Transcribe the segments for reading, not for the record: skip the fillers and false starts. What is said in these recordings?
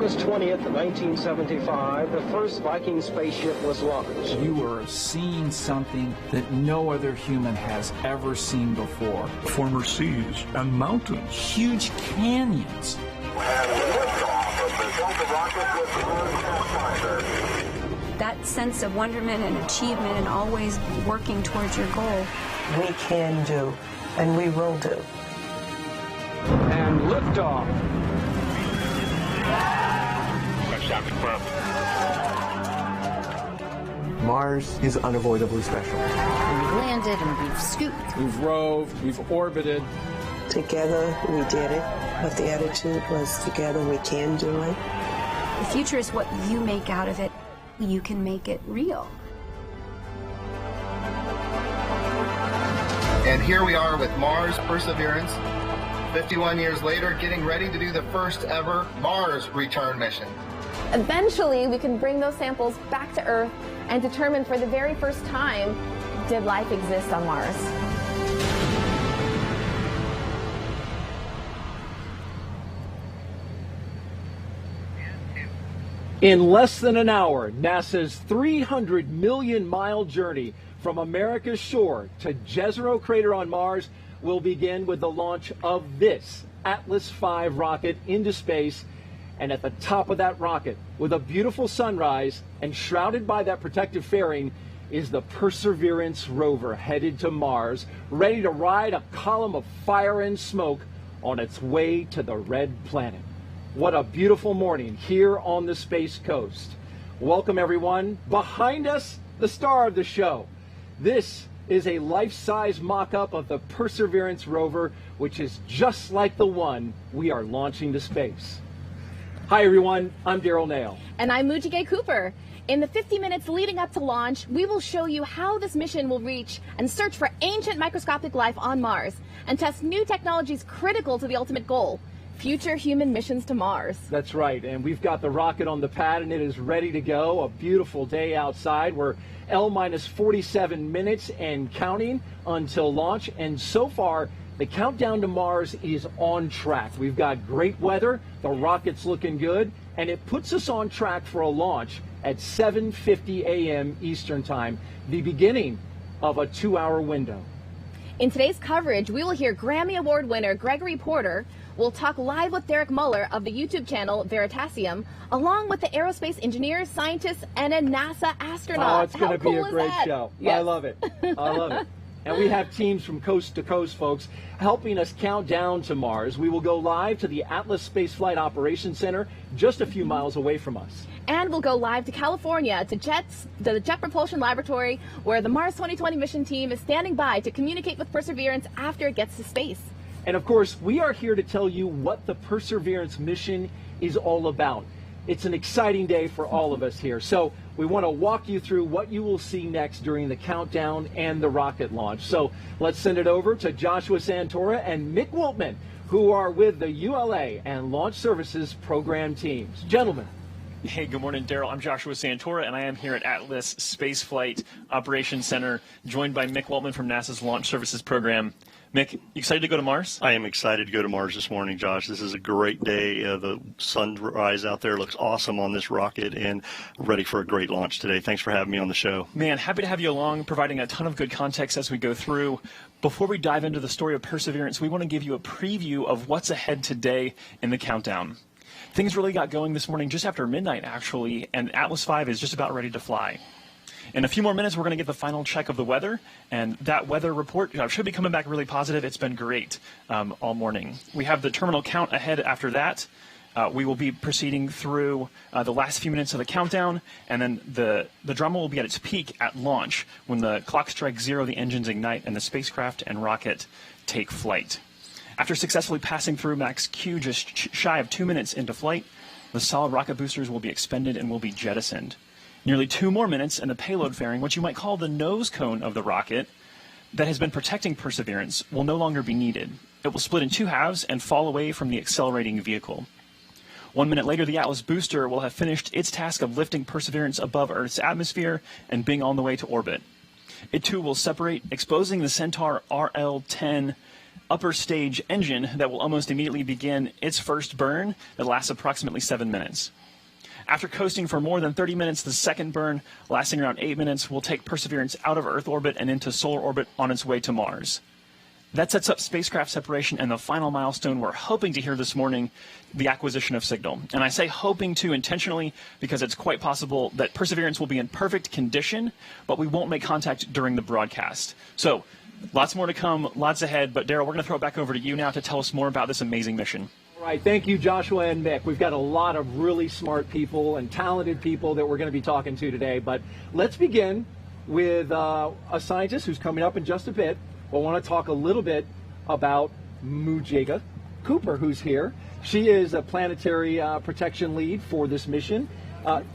August 20th, 1975, the first Viking spaceship was launched. You are seeing something that no other human has ever seen before. Former seas and mountains. Huge canyons. And liftoff of the Delta rocket with the moon pathfinder. That sense of wonderment and achievement and always working towards your goal. We can do, and we will do. And liftoff. Mars is unavoidably special. We've landed and we've scooped. We've roved, we've orbited. Together we did it, but the attitude was together we can do it. The future is what you make out of it. You can make it real. And here we are with Mars Perseverance, 51 years later, getting ready to do the first ever Mars return mission. Eventually, we can bring those samples back to Earth and determine for the very first time, did life exist on Mars? In less than an hour, NASA's 300 million mile journey from America's shore to Jezero Crater on Mars will begin with the launch of this Atlas V rocket into space. And at the top of that rocket, with a beautiful sunrise and shrouded by that protective fairing, is the Perseverance rover headed to Mars, ready to ride a column of fire and smoke on its way to the red planet. What a beautiful morning here on the Space Coast. Welcome everyone. Behind us, the star of the show. This is a life-size mock-up of the Perseverance rover, which is just like the one we are launching to space. Hi everyone, I'm Daryl Nail. And I'm Mujige Cooper. In the 50 minutes leading up to launch, we will show you how this mission will reach and search for ancient microscopic life on Mars and test new technologies critical to the ultimate goal, future human missions to Mars. That's right, and we've got the rocket on the pad and it is ready to go. A beautiful day outside. We're L-47 minutes and counting until launch, and so far the countdown to Mars is on track. We've got great weather, the rocket's looking good, and it puts us on track for a launch at 7:50 a.m. Eastern Time, the beginning of a 2-hour window. In today's coverage, we will hear Grammy Award winner Gregory Porter. We'll talk live with Derek Muller of the YouTube channel Veritasium, along with the aerospace engineers, scientists, and a NASA astronaut. Oh, it's going to be a great show. Yes. I love it. I love it. And we have teams from coast to coast, folks, helping us count down to Mars. We will go live to the Atlas Space Flight Operations Center, just a few miles away from us. And we'll go live to California, to the Jet Propulsion Laboratory, where the Mars 2020 mission team is standing by to communicate with Perseverance after it gets to space. And of course, we are here to tell you what the Perseverance mission is all about. It's an exciting day for all of us here. So we want to walk you through what you will see next during the countdown and the rocket launch. So let's send it over to Joshua Santora and Mick Wiltman, who are with the ULA and Launch Services program teams. Gentlemen. Hey, good morning, Daryl. I'm Joshua Santora, and I am here at Atlas Space Flight Operations Center, joined by Mick Wiltman from NASA's Launch Services program. Mick, you excited to go to Mars? I am excited to go to Mars this morning, Josh. This is a great day. The sunrise out there looks awesome on this rocket, and ready for a great launch today. Thanks for having me on the show. Man, happy to have you along, providing a ton of good context as we go through. Before we dive into the story of Perseverance, we want to give you a preview of what's ahead today in the countdown. Things really got going this morning just after midnight, actually, and Atlas V is just about ready to fly. In a few more minutes, we're going to get the final check of the weather, and that weather report should be coming back really positive. It's been great all morning. We have the terminal count ahead after that. We will be proceeding through the last few minutes of the countdown, and then the drama will be at its peak at launch when the clock strikes 0, the engines ignite, and the spacecraft and rocket take flight. After successfully passing through max Q just shy of 2 minutes into flight, the solid rocket boosters will be expended and will be jettisoned. Nearly 2 more minutes, and the payload fairing, what you might call the nose cone of the rocket that has been protecting Perseverance, will no longer be needed. It will split in 2 halves and fall away from the accelerating vehicle. 1 minute later, the Atlas booster will have finished its task of lifting Perseverance above Earth's atmosphere and being on the way to orbit. It too will separate, exposing the Centaur RL-10 upper stage engine that will almost immediately begin its first burn that lasts approximately 7 minutes. After coasting for more than 30 minutes, the second burn, lasting around 8 minutes, will take Perseverance out of Earth orbit and into solar orbit on its way to Mars. That sets up spacecraft separation and the final milestone we're hoping to hear this morning, the acquisition of signal. And I say hoping to intentionally because it's quite possible that Perseverance will be in perfect condition, but we won't make contact during the broadcast. So, lots more to come, lots ahead, but Daryl, we're going to throw it back over to you now to tell us more about this amazing mission. All right, thank you, Joshua and Mick. We've got a lot of really smart people and talented people that we're going to be talking to today, but let's begin with a scientist who's coming up in just a bit. I want to talk a little bit about Mujega Cooper, who's here. She is a planetary protection lead for this mission.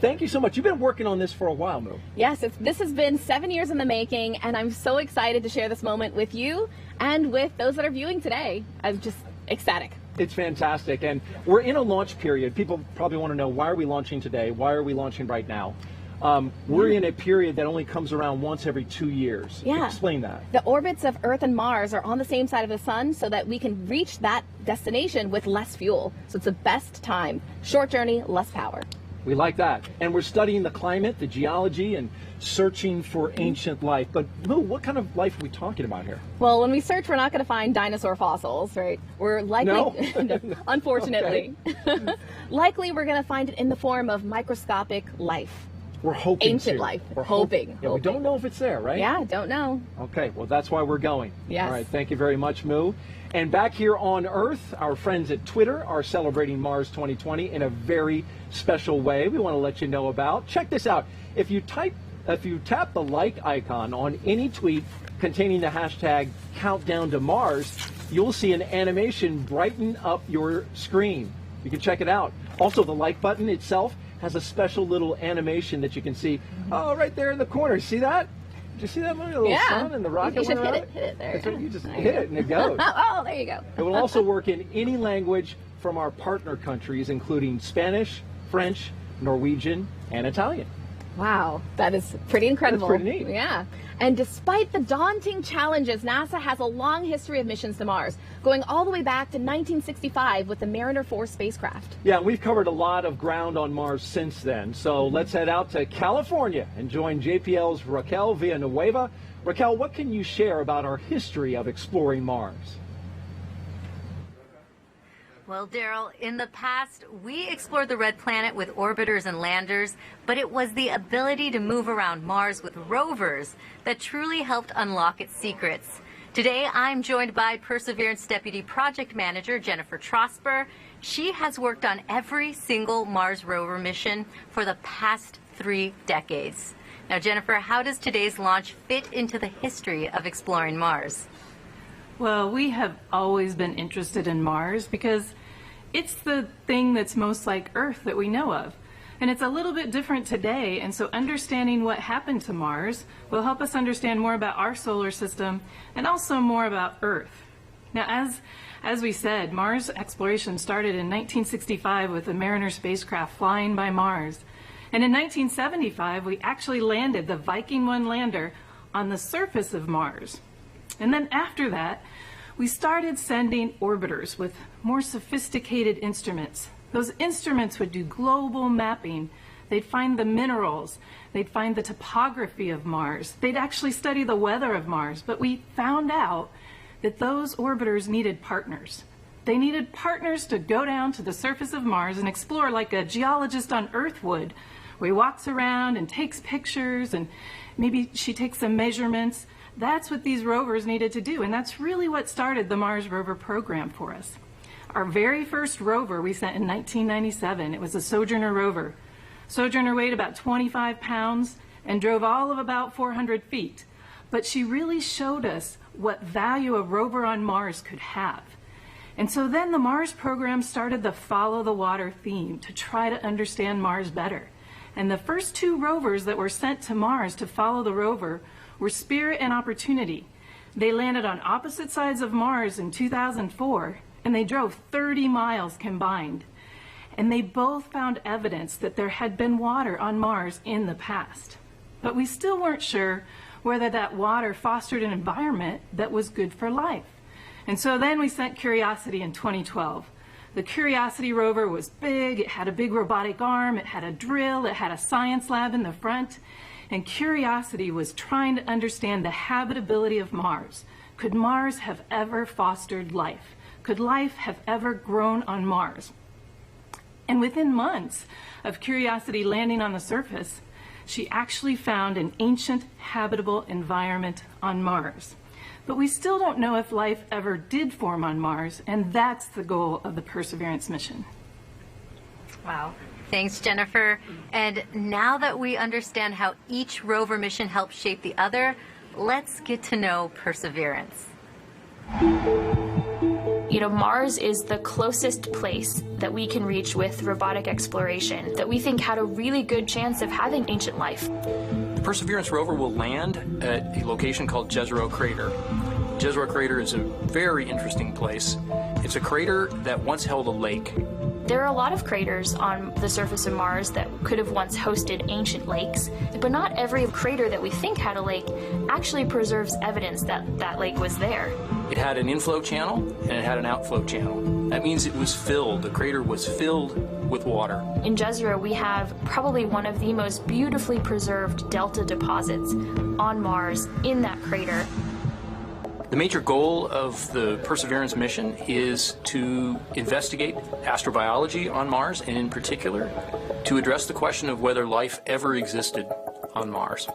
Thank you so much. You've been working on this for a while, Moo. Yes, this has been 7 years in the making, and I'm so excited to share this moment with you and with those that are viewing today. I'm just ecstatic. It's fantastic, and we're in a launch period. People probably want to know, why are we launching today? Why are we launching right now? We're in a period that only comes around once every 2 years. Yeah. Explain that. The orbits of Earth and Mars are on the same side of the sun so that we can reach that destination with less fuel. So it's the best time. Short journey, less power. We like that. And we're studying the climate, the geology, and searching for ancient life. But Moo, what kind of life are we talking about here? Well, when we search, we're not going to find dinosaur fossils, right? We're likely, no? unfortunately, likely we're going to find it in the form of microscopic life. We're hoping ancient life. We're hoping. Yeah, we don't know if it's there, right? Yeah, don't know. Okay, well, that's why we're going. Yes. All right, thank you very much, Moo. And back here on Earth, our friends at Twitter are celebrating Mars 2020 in a very special way we want to let you know about. Check this out. If you tap the like icon on any tweet containing the hashtag countdown to Mars, you'll see an animation brighten up your screen. You can check it out. Also, the like button itself has a special little animation that you can see. Oh, right there in the corner. See that? Did you see that little sun and the rocket? You should hit it there. That's right. You just hit it and it goes. Oh, there you go. It will also work in any language from our partner countries, including Spanish, French, Norwegian, and Italian. Wow, that is pretty incredible. That's pretty neat. Yeah. And despite the daunting challenges, NASA has a long history of missions to Mars, going all the way back to 1965 with the Mariner 4 spacecraft. Yeah, we've covered a lot of ground on Mars since then. So let's head out to California and join JPL's Raquel Villanueva. Raquel, what can you share about our history of exploring Mars? Well, Daryl, in the past, we explored the red planet with orbiters and landers, but it was the ability to move around Mars with rovers that truly helped unlock its secrets. Today, I'm joined by Perseverance Deputy Project Manager Jennifer Trosper. She has worked on every single Mars rover mission for the past 3 decades. Now, Jennifer, how does today's launch fit into the history of exploring Mars? Well, we have always been interested in Mars because it's the thing that's most like Earth that we know of. And it's a little bit different today, and so understanding what happened to Mars will help us understand more about our solar system and also more about Earth. Now, as we said, Mars exploration started in 1965 with the Mariner spacecraft flying by Mars. And in 1975, we actually landed the Viking 1 lander on the surface of Mars. And then after that, we started sending orbiters with more sophisticated instruments. Those instruments would do global mapping. They'd find the minerals. They'd find the topography of Mars. They'd actually study the weather of Mars. But we found out that those orbiters needed partners. They needed partners to go down to the surface of Mars and explore like a geologist on Earth would, where he walks around and takes pictures and maybe she takes some measurements. That's what these rovers needed to do, and that's really what started the Mars rover program for us. Our very first rover we sent in 1997, it was a Sojourner rover. Sojourner weighed about 25 pounds and drove all of about 400 feet. But she really showed us what value a rover on Mars could have. And so then the Mars program started the Follow the Water theme to try to understand Mars better. And the first 2 rovers that were sent to Mars to follow the rover were Spirit and Opportunity. They landed on opposite sides of Mars in 2004, and they drove 30 miles combined. And they both found evidence that there had been water on Mars in the past. But we still weren't sure whether that water fostered an environment that was good for life. And so then we sent Curiosity in 2012. The Curiosity rover was big, it had a big robotic arm, it had a drill, it had a science lab in the front, and Curiosity was trying to understand the habitability of Mars. Could Mars have ever fostered life? Could life have ever grown on Mars? And within months of Curiosity landing on the surface, she actually found an ancient habitable environment on Mars. But we still don't know if life ever did form on Mars, and that's the goal of the Perseverance mission. Wow. Thanks, Jennifer. And now that we understand how each rover mission helps shape the other, let's get to know Perseverance. You know, Mars is the closest place that we can reach with robotic exploration that we think had a really good chance of having ancient life. The Perseverance rover will land at a location called Jezero Crater. Jezero Crater is a very interesting place. It's a crater that once held a lake. There are a lot of craters on the surface of Mars that could have once hosted ancient lakes, but not every crater that we think had a lake actually preserves evidence that that lake was there. It had an inflow channel and it had an outflow channel. That means it was filled. The crater was filled with water. In Jezero, we have probably one of the most beautifully preserved delta deposits on Mars in that crater. The major goal of the Perseverance mission is to investigate astrobiology on Mars, and in particular, to address the question of whether life ever existed on Mars.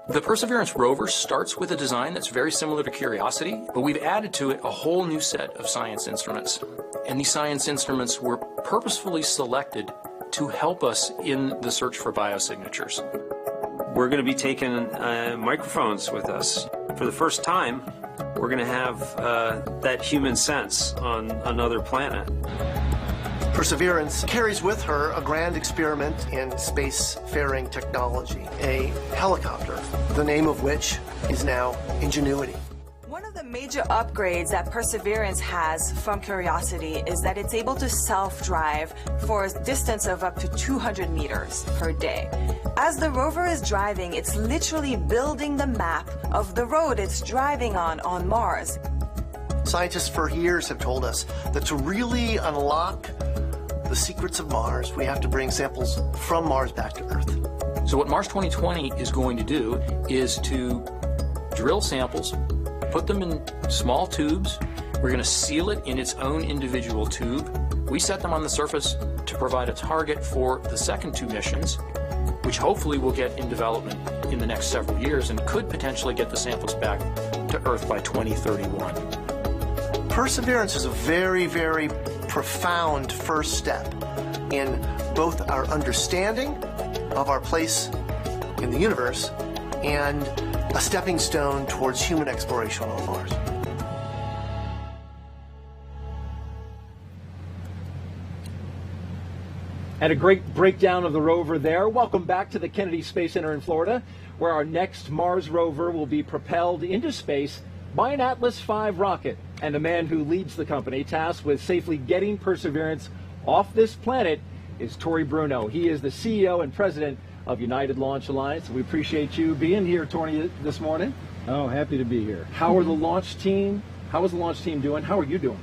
The Perseverance rover starts with a design that's very similar to Curiosity, but we've added to it a whole new set of science instruments. And these science instruments were purposefully selected to help us in the search for biosignatures. We're going to be taking microphones with us. For the first time, we're going to have that human sense on another planet. Perseverance carries with her a grand experiment in spacefaring technology, a helicopter, the name of which is now Ingenuity. One of the major upgrades that Perseverance has from Curiosity is that it's able to self-drive for a distance of up to 200 meters per day. As the rover is driving, it's literally building the map of the road it's driving on Mars. Scientists for years have told us that to really unlock the secrets of Mars, we have to bring samples from Mars back to Earth. So what Mars 2020 is going to do is to drill samples, put them in small tubes. We're going to seal it in its own individual tube. We set them on the surface to provide a target for the second two missions, which hopefully will get in development in the next several years and could potentially get the samples back to Earth by 2031. Perseverance is a very, very profound first step in both our understanding of our place in the universe and a stepping stone towards human exploration on Mars. And a great breakdown of the rover there. Welcome back to the Kennedy Space Center in Florida, where our next Mars rover will be propelled into space by an Atlas V rocket. And the man who leads the company tasked with safely getting Perseverance off this planet is Tory Bruno. He is the CEO and president of United Launch Alliance. We appreciate you being here, Tory, this morning. Oh, happy to be here. How is the launch team doing? How are you doing?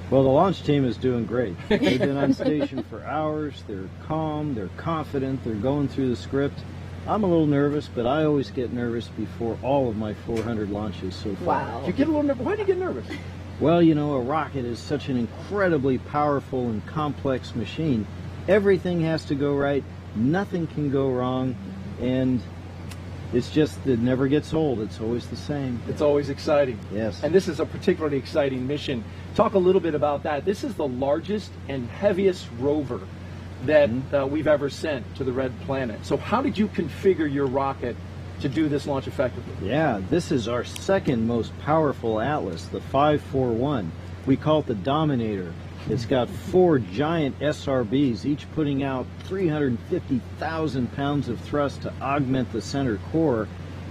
Well, the launch team is doing great. They've been on station for hours. They're calm, they're confident, they're going through the script. I'm a little nervous, but I always get nervous before all of my 400 launches so far. Wow. You get a little nervous. Why do you get nervous? Well, you know, a rocket is such an incredibly powerful and complex machine. Everything has to go right. Nothing can go wrong. And it's just, it never gets old. It's always the same. It's always exciting. Yes. And this is a particularly exciting mission. Talk a little bit about that. This is the largest and heaviest rover that we've ever sent to the red planet. So how did you configure your rocket to do this launch effectively? Yeah, this is our second most powerful Atlas, the 541. We call it the Dominator. It's got 4 giant SRBs, each putting out 350,000 pounds of thrust to augment the center core.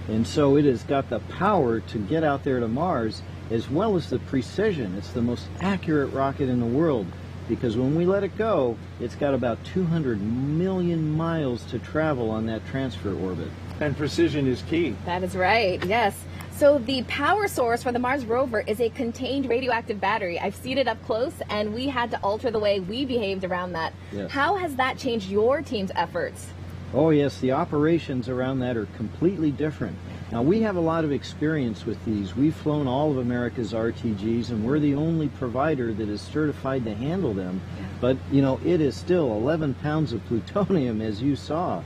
And so it has got the power to get out there to Mars, as well as the precision. It's the most accurate rocket in the world, because when we let it go, it's got about 200 million miles to travel on that transfer orbit. And precision is key. That is right, yes. So the power source for the Mars rover is a contained radioactive battery. I've seen it up close, and we had to alter the way we behaved around that. Yes. How has that changed your team's efforts? Oh yes, the operations around that are completely different. Now we have a lot of experience with these. We've flown all of America's RTGs, and we're the only provider that is certified to handle them. But you know, it is still 11 pounds of plutonium, as you saw.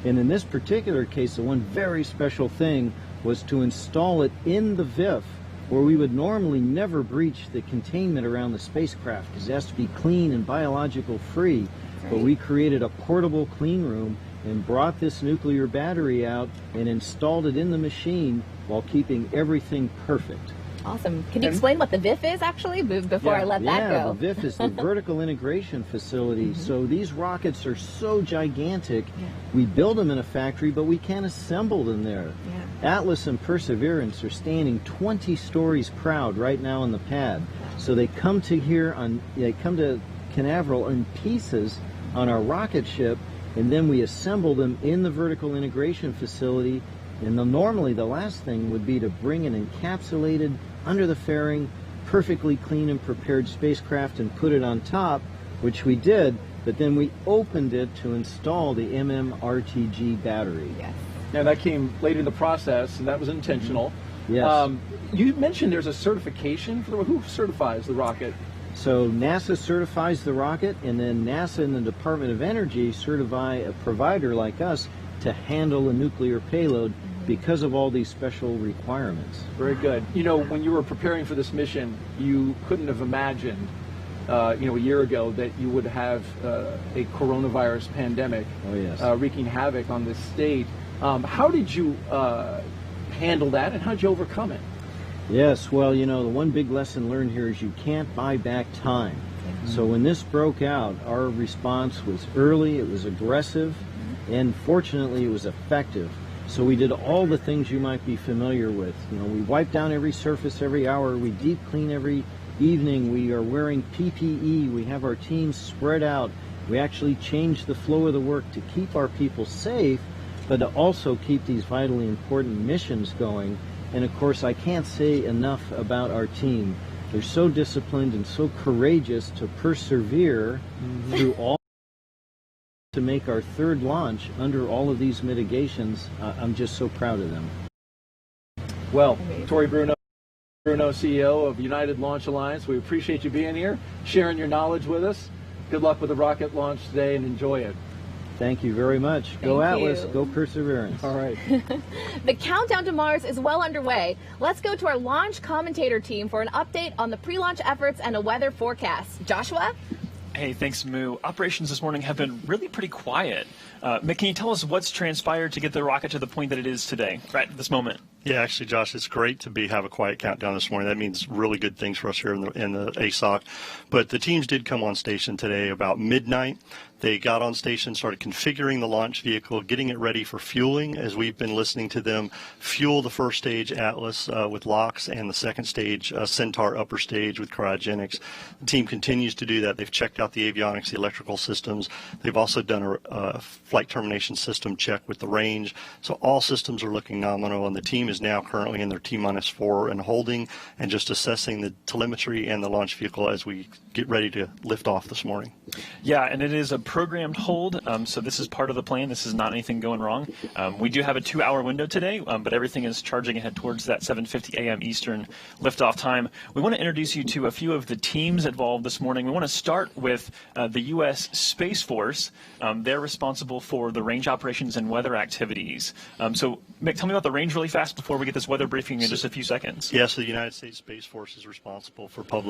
And in this particular case, the one very special thing was to install it in the VIF, where we would normally never breach the containment around the spacecraft because it has to be clean and biological free. But we created a portable clean room and brought this nuclear battery out and installed it in the machine while keeping everything perfect. Awesome. Can you explain what the VIF is, actually, before I let that go? Yeah, the VIF is the Vertical Integration Facility. So these rockets are so gigantic, we build them in a factory, but we can't assemble them there. Atlas and Perseverance are standing 20 stories proud right now on the pad. So they come to Canaveral in pieces on our rocket ship, and then we assemble them in the Vertical Integration Facility. And normally the last thing would be to bring an encapsulated, under the fairing, perfectly clean and prepared spacecraft and put it on top, which we did, but then we opened it to install the MMRTG battery. Now that came later in the process, and that was intentional. Yes. You mentioned there's a certification for who certifies the rocket? So NASA certifies the rocket, and then NASA and the Department of Energy certify a provider like us to handle a nuclear payload because of all these special requirements. Very good. You know, when you were preparing for this mission, you couldn't have imagined, a year ago that you would have a coronavirus pandemic wreaking havoc on this state. How did you handle that, and how did you overcome it? Yes, well, you know, the one big lesson learned here is you can't buy back time. So when this broke out, our response was early, it was aggressive, and fortunately it was effective. So we did all the things you might be familiar with. You know, we wipe down every surface every hour, we deep clean every evening, we are wearing PPE, we have our teams spread out, we actually change the flow of the work to keep our people safe, but to also keep these vitally important missions going. And of course, I can't say enough about our team. They're so disciplined and so courageous to persevere through all to make our third launch under all of these mitigations. I'm just so proud of them. Well, Tori Bruno, CEO of United Launch Alliance, we appreciate you being here, sharing your knowledge with us. Good luck with the rocket launch today, and enjoy it. Thank you very much. Go Atlas, you. go Perseverance. All right. The countdown to Mars is well underway. Let's go to our launch commentator team for an update on the pre-launch efforts and a weather forecast. Joshua? Hey, thanks, Moo. Operations this morning have been really pretty quiet. Mick, can you tell us what's transpired to get the rocket to the point that it is today, right at this moment? Yeah, actually, Josh, it's great to have a quiet countdown this morning. That means really good things for us here in the ASOC. But the teams did come on station today about midnight. They got on station, started configuring the launch vehicle, getting it ready for fueling, as we've been listening to them fuel the first stage Atlas with LOX and the second stage Centaur upper stage with cryogenics. The team continues to do that. They've checked out the avionics, the electrical systems. They've also done a flight termination system check with the range. So all systems are looking nominal, and the team is now currently in their T-4 and holding and just assessing the telemetry and the launch vehicle as we get ready to lift off this morning. Yeah, and it is a programmed hold, so this is part of the plan. This is not anything going wrong. We do have a 2-hour window today, but everything is charging ahead towards that 7:50 a.m. Eastern liftoff time. We want to introduce you to a few of the teams involved this morning. We want to start with the U.S. Space Force. They're responsible for the range operations and weather activities. So, Mick, tell me about the range really fast before we get this weather briefing in just a few seconds. Yes, the United States Space Force is responsible for public